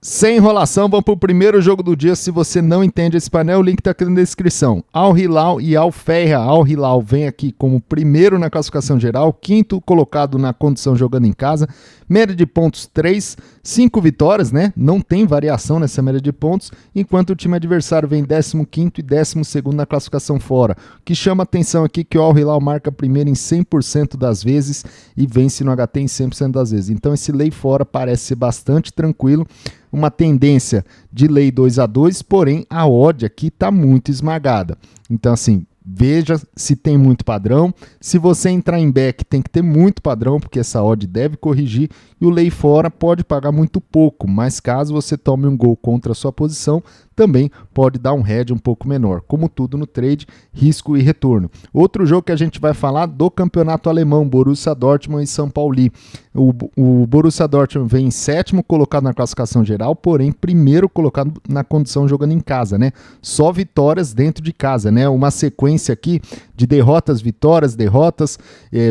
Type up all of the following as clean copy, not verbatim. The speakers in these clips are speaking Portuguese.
Sem enrolação, vamos para o primeiro jogo do dia. Se você não entende esse painel, o link está aqui na descrição. Al Hilal e Al Fayha. Al Hilal vem aqui como primeiro na classificação geral, quinto colocado na condição jogando em casa, média de pontos 3, 5 vitórias, né? Não tem variação nessa média de pontos, enquanto o time adversário vem 15º e 12º na classificação fora. O que chama atenção aqui é que o Al Hilal marca primeiro em 100% das vezes e vence no HT em 100% das vezes. Então esse lei fora parece ser bastante tranquilo, uma tendência de lei 2-2, porém a odd aqui está muito esmagada. Então assim, veja se tem muito padrão. Se você entrar em back, tem que ter muito padrão, porque essa odd deve corrigir. E o lei fora pode pagar muito pouco, mas caso você tome um gol contra a sua posição, também pode dar um head um pouco menor. Como tudo no trade, risco e retorno. Outro jogo que a gente vai falar do campeonato alemão, Borussia Dortmund e São Paulo. O Borussia Dortmund vem em 7º colocado na classificação geral, porém primeiro colocado na condição jogando em casa, né? Só vitórias dentro de casa, né? Uma sequência aqui de derrotas, vitórias,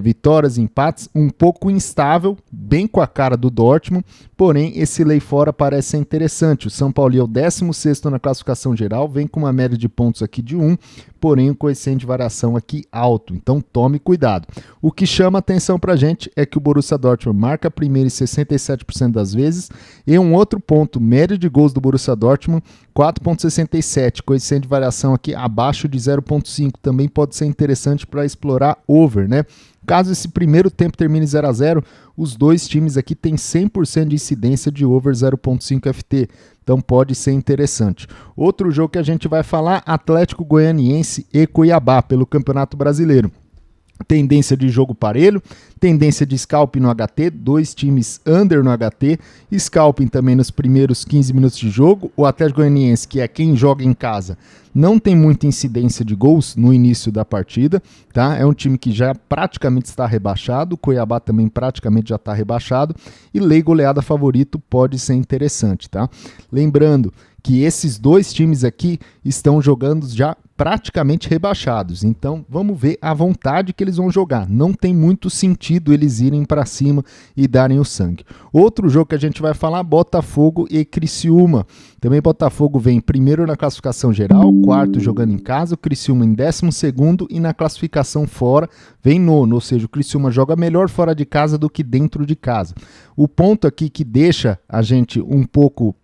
vitórias, empates, um pouco instável, bem com a cara do Dortmund, porém esse lei fora parece ser interessante. O São Paulo é o 16º na classificação geral, vem com uma média de pontos aqui de 1, porém o coeficiente de variação aqui alto, então tome cuidado. O que chama atenção pra gente é que o Borussia Dortmund marca primeiro em 67% das vezes, e um outro ponto, média de gols do Borussia Dortmund, 4.67, coeficiente de variação aqui abaixo de 0.5, também pode ser interessante para explorar over, né? Caso esse primeiro tempo termine 0-0, os dois times aqui têm 100% de incidência de over 0.5 FT, então pode ser interessante. Outro jogo que a gente vai falar, Atlético Goianiense e Cuiabá pelo Campeonato Brasileiro. Tendência de jogo parelho, tendência de scalping no HT, dois times under no HT, scalping também nos primeiros 15 minutos de jogo. O Atlético Goianiense, que é quem joga em casa, não tem muita incidência de gols no início da partida, tá? É um time que já praticamente está rebaixado, o Cuiabá também praticamente já está rebaixado, e lei goleada favorito pode ser interessante, tá? Lembrando que esses dois times aqui estão jogando já praticamente rebaixados, então vamos ver a vontade que eles vão jogar. Não tem muito sentido eles irem para cima e darem o sangue. Outro jogo que a gente vai falar, Botafogo e Criciúma. Também Botafogo vem primeiro na classificação geral, quarto jogando em casa, o Criciúma em 12º e na classificação fora vem nono, ou seja, o Criciúma joga melhor fora de casa do que dentro de casa. O ponto aqui que deixa a gente um pouco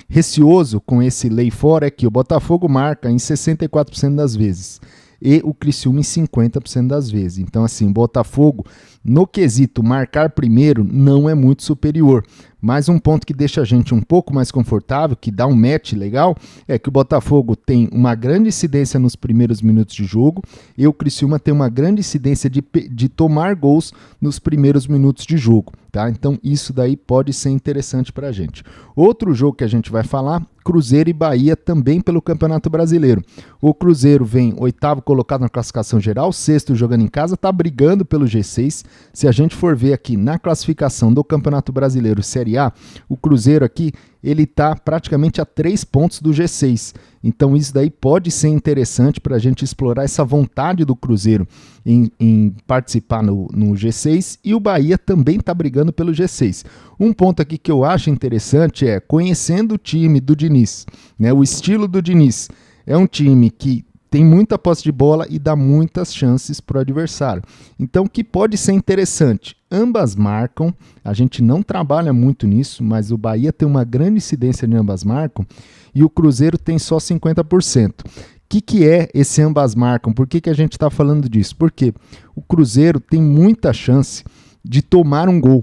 receoso com esse lei fora é que o Botafogo marca em 64% das vezes e o Criciúma em 50% das vezes. Então assim, Botafogo no quesito marcar primeiro não é muito superior, mas um ponto que deixa a gente um pouco mais confortável, que dá um match legal, é que o Botafogo tem uma grande incidência nos primeiros minutos de jogo e o Criciúma tem uma grande incidência de tomar gols nos primeiros minutos de jogo, tá? Então isso daí pode ser interessante pra gente. Outro jogo que a gente vai falar, Cruzeiro e Bahia também pelo Campeonato Brasileiro. O Cruzeiro vem 8º colocado na classificação geral, 6º jogando em casa, tá brigando pelo G6. Se a gente for ver aqui na classificação do Campeonato Brasileiro Série A, o Cruzeiro aqui, ele está praticamente a 3 pontos do G6. Então isso daí pode ser interessante para a gente explorar essa vontade do Cruzeiro em participar no G6, e o Bahia também está brigando pelo G6. Um ponto aqui que eu acho interessante é, conhecendo o time do Diniz, né, o estilo do Diniz, é um time que tem muita posse de bola e dá muitas chances para o adversário. Então, o que pode ser interessante? Ambas marcam, a gente não trabalha muito nisso, mas o Bahia tem uma grande incidência de ambas marcam e o Cruzeiro tem só 50%. O que é esse ambas marcam? Por que a gente está falando disso? Porque o Cruzeiro tem muita chance de tomar um gol,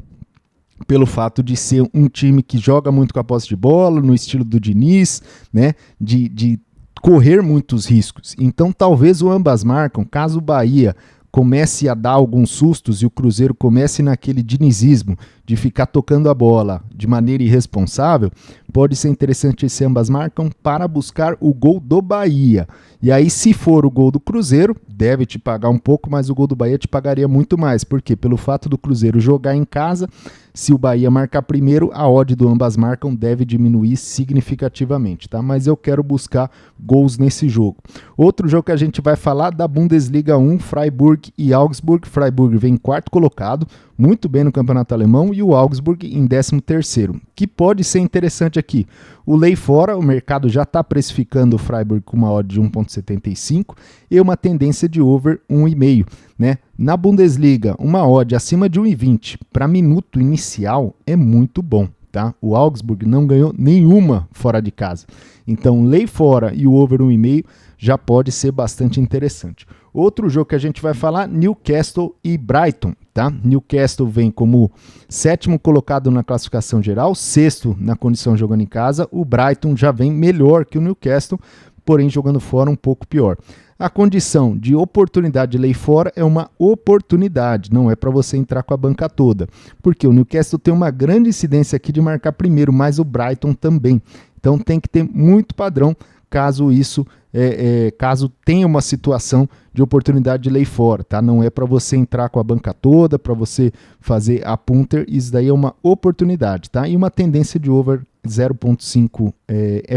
pelo fato de ser um time que joga muito com a posse de bola, no estilo do Diniz, né? De correr muitos riscos. Então talvez o ambas marcam, caso o Bahia comece a dar alguns sustos e o Cruzeiro comece naquele dinizismo de ficar tocando a bola de maneira irresponsável, pode ser interessante esse ambas marcam para buscar o gol do Bahia. E aí, se for o gol do Cruzeiro, deve te pagar um pouco, mas o gol do Bahia te pagaria muito mais. Por quê? Pelo fato do Cruzeiro jogar em casa, se o Bahia marcar primeiro, a odd do ambas marcam deve diminuir significativamente, tá? Mas eu quero buscar gols nesse jogo. Outro jogo que a gente vai falar da Bundesliga 1, Freiburg e Augsburg. Freiburg vem em 4º colocado, muito bem no campeonato alemão, e o Augsburg em 13º, que pode ser interessante aqui. O lei fora, o mercado já está precificando o Freiburg com uma odd de 1,75 e uma tendência de over 1,5. Né? Na Bundesliga, uma odd acima de 1,20 para minuto inicial é muito bom. Tá? O Augsburg não ganhou nenhuma fora de casa. Então, lei fora e o over 1,5 já pode ser bastante interessante. Outro jogo que a gente vai falar, Newcastle e Brighton. Tá? Newcastle vem como 7º colocado na classificação geral, 6º na condição jogando em casa. O Brighton já vem melhor que o Newcastle, porém jogando fora um pouco pior. A condição de oportunidade de lei fora é uma oportunidade, não é para você entrar com a banca toda, porque o Newcastle tem uma grande incidência aqui de marcar primeiro, mas o Brighton também. Então tem que ter muito padrão caso isso, caso tenha uma situação de oportunidade de lei fora, tá? Não é para você entrar com a banca toda, para você fazer a punter, isso daí é uma oportunidade, tá? E uma tendência de over 0,5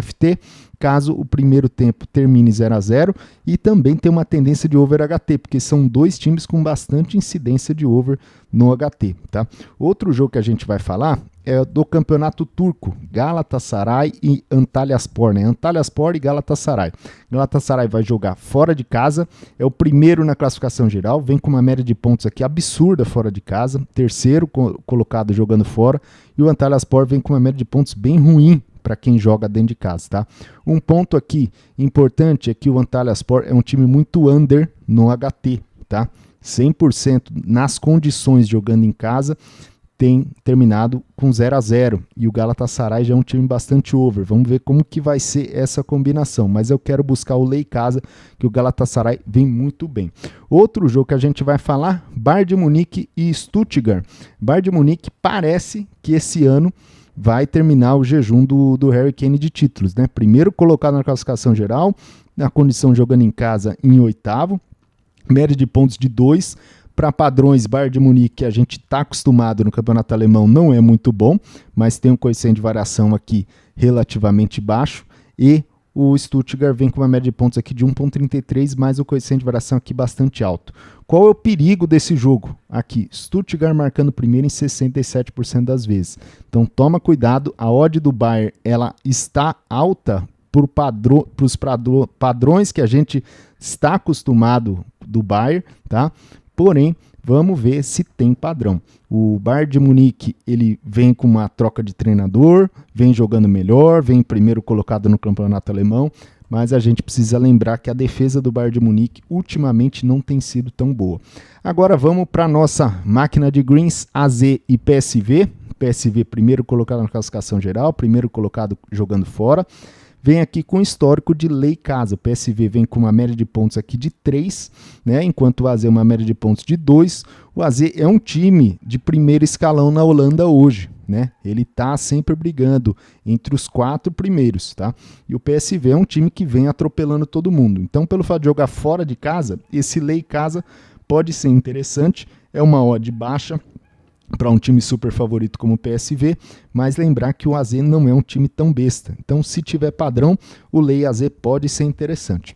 FT, caso o primeiro tempo termine 0-0, e também tem uma tendência de over HT, porque são dois times com bastante incidência de over no HT, tá? Outro jogo que a gente vai falar é do campeonato turco, Galatasaray e Antalyaspor, né? Antalyaspor e Galatasaray. Galatasaray vai jogar fora de casa, é o primeiro na classificação geral, vem com uma média de pontos aqui absurda fora de casa, terceiro colocado jogando fora, e o Antalyaspor vem com uma média de pontos bem ruim para quem joga dentro de casa, tá? Um ponto aqui importante é que o Antalyaspor é um time muito under no HT, tá? 100% nas condições jogando em casa, tem terminado com 0-0, e o Galatasaray já é um time bastante over. Vamos ver como que vai ser essa combinação, mas eu quero buscar o lei casa, que o Galatasaray vem muito bem. Outro jogo que a gente vai falar, Bayern de Munique e Stuttgart. Bayern de Munique parece que esse ano vai terminar o jejum do Harry Kane de títulos, né? Primeiro colocado na classificação geral, na condição jogando em casa em 8º, média de pontos de 2. Para padrões, Bayern de Munique, que a gente está acostumado no campeonato alemão, não é muito bom, mas tem um coeficiente de variação aqui relativamente baixo, e o Stuttgart vem com uma média de pontos aqui de 1,33, mas o coeficiente de variação aqui bastante alto. Qual é o perigo desse jogo? Aqui, Stuttgart marcando primeiro em 67% das vezes. Então toma cuidado, a odd do Bayern ela está alta para os padrões que a gente está acostumado do Bayern, tá? Porém, vamos ver se tem padrão. O Bayern de Munique, ele vem com uma troca de treinador, vem jogando melhor, vem primeiro colocado no campeonato alemão, mas a gente precisa lembrar que a defesa do Bayern de Munique ultimamente não tem sido tão boa. Agora vamos para a nossa máquina de greens, AZ e PSV. PSV primeiro colocado na classificação geral, primeiro colocado jogando fora. Vem aqui com histórico de lei casa. O PSV vem com uma média de pontos aqui de 3, né? Enquanto o AZ é uma média de pontos de 2. O AZ é um time de primeiro escalão na Holanda hoje, né? Ele está sempre brigando entre os 4 primeiros, tá? E o PSV é um time que vem atropelando todo mundo. Então, pelo fato de jogar fora de casa, esse lei casa pode ser interessante. É uma odd baixa para um time super favorito como o PSV, mas lembrar que o AZ não é um time tão besta. Então, se tiver padrão, o lei AZ pode ser interessante.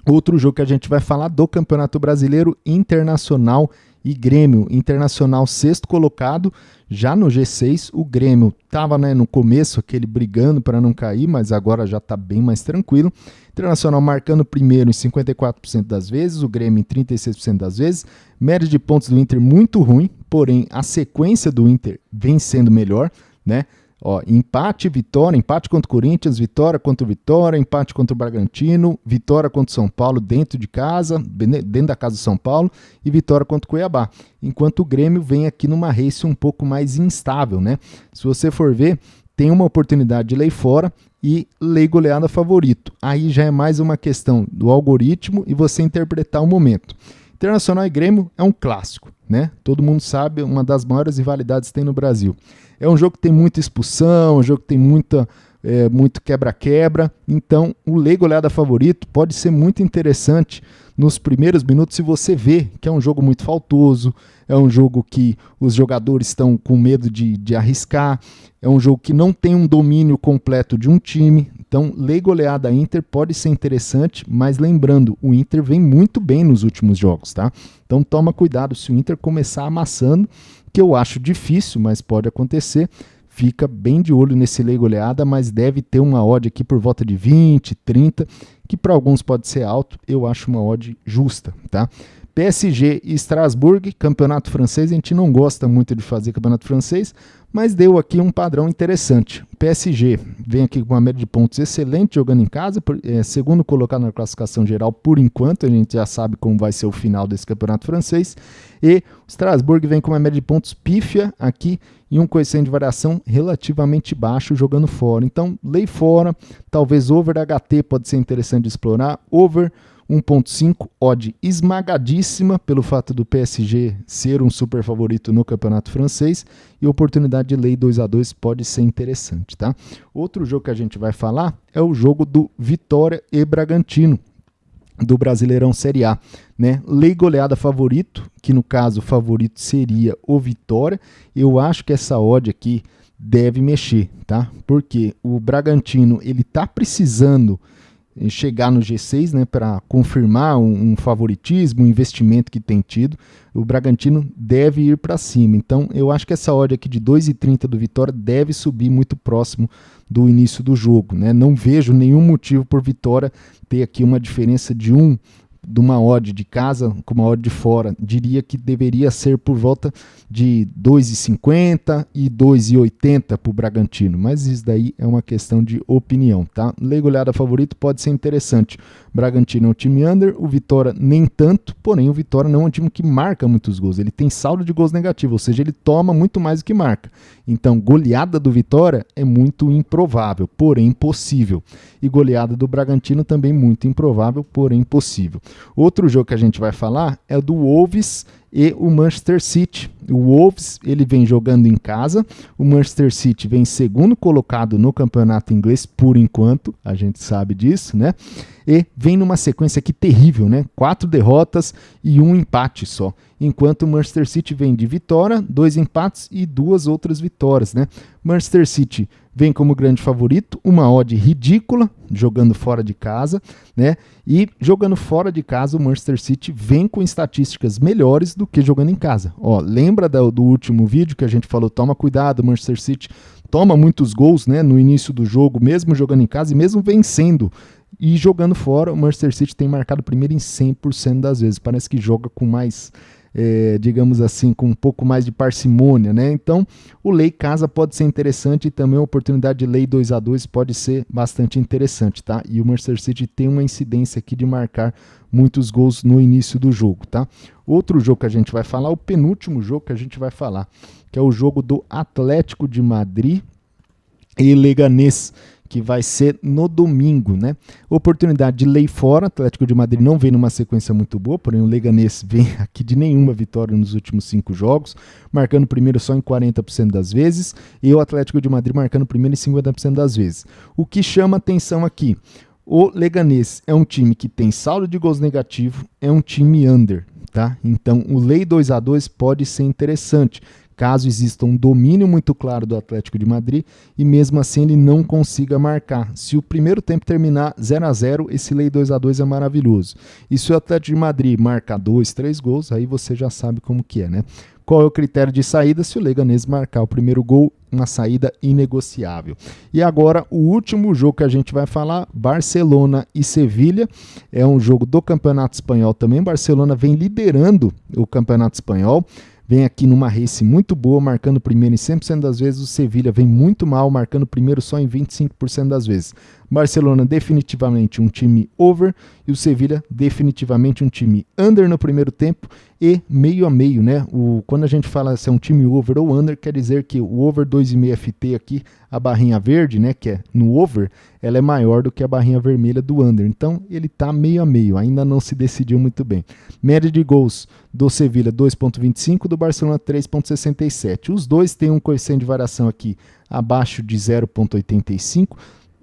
Outro jogo que a gente vai falar do Campeonato Brasileiro, Internacional e Grêmio. Internacional 6º colocado, já no G6. O Grêmio estava, né, no começo aquele brigando para não cair, mas agora já está bem mais tranquilo. Internacional marcando primeiro em 54% das vezes, o Grêmio em 36% das vezes. Média de pontos do Inter muito ruim, porém a sequência do Inter vem sendo melhor, né? Ó, empate, vitória, empate contra o Corinthians, vitória contra o Vitória, empate contra o Bragantino, vitória contra o São Paulo dentro de casa, dentro da casa do São Paulo, e vitória contra o Cuiabá. Enquanto o Grêmio vem aqui numa race um pouco mais instável, né? Se você for ver, tem uma oportunidade de lei fora e lei goleada favorito. Aí já é mais uma questão do algoritmo e você interpretar o momento. Internacional e Grêmio é um clássico, né? Todo mundo sabe, uma das maiores rivalidades que tem no Brasil. É um jogo que tem muita expulsão, um jogo que tem muito quebra-quebra, então o lei goleada favorito pode ser muito interessante nos primeiros minutos se você vê que é um jogo muito faltoso, é um jogo que os jogadores estão com medo de arriscar, é um jogo que não tem um domínio completo de um time. Então, lei goleada Inter pode ser interessante, mas lembrando, o Inter vem muito bem nos últimos jogos, tá? Então, toma cuidado, se o Inter começar amassando, que eu acho difícil, mas pode acontecer. Fica bem de olho nesse lei goleada, mas deve ter uma odd aqui por volta de 20, 30, que para alguns pode ser alto, eu acho uma odd justa, tá? PSG e Strasbourg, campeonato francês, a gente não gosta muito de fazer campeonato francês, mas deu aqui um padrão interessante. PSG vem aqui com uma média de pontos excelente jogando em casa, segundo colocado na classificação geral por enquanto, a gente já sabe como vai ser o final desse campeonato francês, e o Strasbourg vem com uma média de pontos pífia aqui e um coeficiente de variação relativamente baixo jogando fora. Então, lei fora, talvez over HT pode ser interessante de explorar, over 1.5, odd esmagadíssima pelo fato do PSG ser um super favorito no campeonato francês e oportunidade de lei 2-2 pode ser interessante, tá? Outro jogo que a gente vai falar é o jogo do Vitória e Bragantino, do Brasileirão Série A, né? Lei goleada favorito, que no caso o favorito seria o Vitória. Eu acho que essa odd aqui deve mexer, tá? Porque o Bragantino, ele tá precisando chegar no G6, né, para confirmar um favoritismo, um investimento que tem tido. O Bragantino deve ir para cima. Então, eu acho que essa odd aqui de 2,30 do Vitória deve subir muito próximo do início do jogo, né? Não vejo nenhum motivo por Vitória ter aqui uma diferença de uma odd de casa com uma odd de fora. Diria que deveria ser por volta de 2,50 e 2,80 para o Bragantino, mas isso daí é uma questão de opinião, tá? Lei goleada favorito pode ser interessante. Bragantino é um time under, o Vitória nem tanto, porém o Vitória não é um time que marca muitos gols, ele tem saldo de gols negativo, ou seja, ele toma muito mais do que marca. Então, goleada do Vitória é muito improvável, porém possível. E goleada do Bragantino também muito improvável, porém possível. Outro jogo que a gente vai falar é o do Wolves e o Manchester City. O Wolves, ele vem jogando em casa, o Manchester City vem segundo colocado no campeonato inglês por enquanto, a gente sabe disso, né? E vem numa sequência aqui terrível, né? 4 derrotas e 1 empate só. Enquanto o Manchester City vem de vitória, 2 empates e 2 outras vitórias, né? Manchester City vem como grande favorito, uma odd ridícula, jogando fora de casa, né? E jogando fora de casa, o Manchester City vem com estatísticas melhores do que jogando em casa. Ó, lembra do último vídeo que a gente falou, toma cuidado, o Manchester City toma muitos gols, né, no início do jogo, mesmo jogando em casa e mesmo vencendo. E jogando fora, o Manchester City tem marcado primeiro em 100% das vezes. Parece que joga com mais, digamos assim, com um pouco mais de parcimônia, né? Então, o lei casa pode ser interessante e também a oportunidade de lei 2-2 pode ser bastante interessante, tá? E o Manchester City tem uma incidência aqui de marcar muitos gols no início do jogo, tá? Outro jogo que a gente vai falar, o penúltimo jogo que a gente vai falar, que é o jogo do Atlético de Madrid e Leganés, que vai ser no domingo, né? Oportunidade de lei fora, Atlético de Madrid não vem numa sequência muito boa, porém o Leganés vem aqui de nenhuma vitória nos últimos 5 jogos, marcando primeiro só em 40% das vezes, e o Atlético de Madrid marcando primeiro em 50% das vezes. O que chama atenção aqui, o Leganés é um time que tem saldo de gols negativo, é um time under, tá? Então o lei 2-2 pode ser interessante, caso exista um domínio muito claro do Atlético de Madrid e mesmo assim ele não consiga marcar. Se o primeiro tempo terminar 0-0, esse lei 2-2 é maravilhoso. E se o Atlético de Madrid marcar 2, 3 gols, aí você já sabe como que é, né? Qual é o critério de saída? Se o Leganés marcar o primeiro gol, uma saída inegociável. E agora, o último jogo que a gente vai falar, Barcelona e Sevilha, é um jogo do Campeonato Espanhol também. Barcelona vem liderando o Campeonato Espanhol, vem aqui numa race muito boa, marcando primeiro em 100% das vezes. O Sevilha vem muito mal, marcando primeiro só em 25% das vezes. Barcelona definitivamente um time over e o Sevilha definitivamente um time under no primeiro tempo e meio a meio, né? Quando a gente fala se é um time over ou under, quer dizer que o over 2,5 FT aqui, a barrinha verde, né, que é no over, ela é maior do que a barrinha vermelha do under. Então ele tá meio a meio, ainda não se decidiu muito bem. Média de gols do Sevilha 2,25, do Barcelona 3,67. Os dois têm um coeficiente de variação aqui abaixo de 0,85,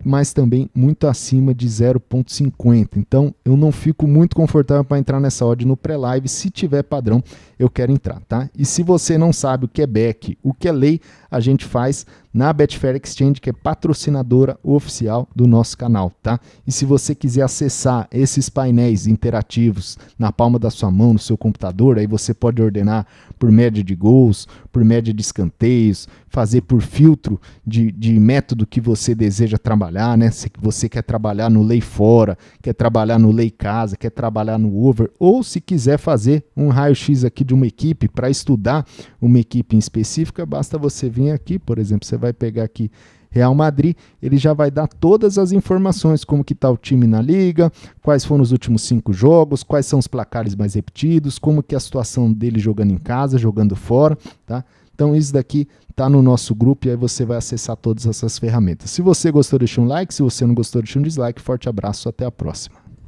mas também muito acima de 0,50. Então eu não fico muito confortável para entrar nessa odd no pré-live. Se tiver padrão, eu quero entrar, tá? E se você não sabe o que é back, o que é lei, a gente faz na Betfair Exchange, que é patrocinadora oficial do nosso canal, tá? E se você quiser acessar esses painéis interativos na palma da sua mão, no seu computador, aí você pode ordenar por média de gols, por média de escanteios, fazer por filtro de método que você deseja trabalhar, né? Se você quer trabalhar no lei fora, quer trabalhar no lei casa, quer trabalhar no over, ou se quiser fazer um raio-x aqui de uma equipe para estudar uma equipe em específica, basta você vir aqui, por exemplo, você vai pegar aqui Real Madrid, ele já vai dar todas as informações, como que está o time na liga, quais foram os últimos 5 jogos, quais são os placares mais repetidos, como que é a situação dele jogando em casa, jogando fora, tá? Então isso daqui está no nosso grupo e aí você vai acessar todas essas ferramentas. Se você gostou, deixa um like, se você não gostou, deixa um dislike. Forte abraço, até a próxima.